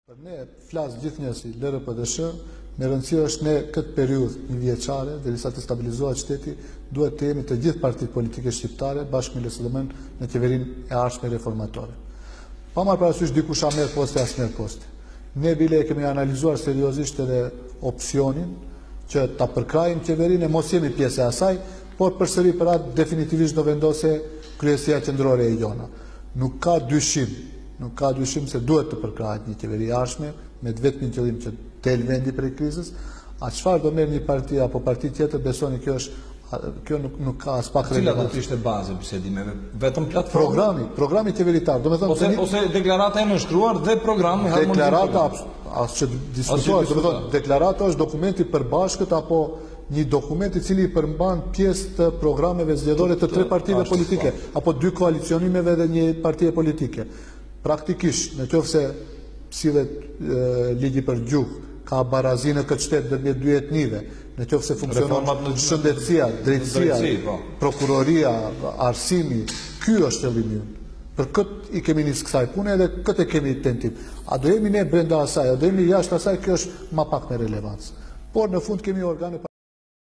Për ne flasë gjithë një si LRPDSH, me rëndësi është ne këtë periudhë një vjeçare, derisa të stabilizohet qyteti, duhet të jemi të gjithë partitë politike shqiptare bashkë me LSDM në qeverinë e ardhshme reformatore. Pa marrë parasysh dikush a merr poste as merr poste. Ne bile kemi analizuar seriozisht edhe opsionin që ta përkrajmë qeverinë e mos jemi pjesë e asaj, por përsëri për atë definitivisht do vendose kryesia qendrore e jona. Nuk ka dyshim se duhet të përkrahet një qeveri e ardhshme me vetëm qëllim që del vendi prej krizës. A çfarë do merr një parti apo parti tjetër, besoni kjo nuk ka as pak relevancë. Cila do të ishte baza e bisedimeve? Vetëm platforma? Programi qeveritar, domethënë ose deklarata e nënshkruar dhe programi harmonizim. Deklarata as që diskutohet, domethënë deklarata është dokumenti i përbashkët apo një dokument i cili përmban pjesë të programeve zgjedhore të tre partive politike apo dy koalicionimeve dhe një partie politike. Praktikisht, në qoftë se sillet ligji për gjuhë, ka barazi në këtë shtet ndërmjet dy etnive, në qoftë se funksionon shëndetësia, drejtësia, prokuroria, arsimi, ky është qëllimi ynë. Për këtë i kemi nisë kësaj pune dhe këtë e kemi tentim. A do jemi ne brenda asaj, a do jemi jashtë asaj, kjo është ma pak me relevancë. Por në fund kemi organe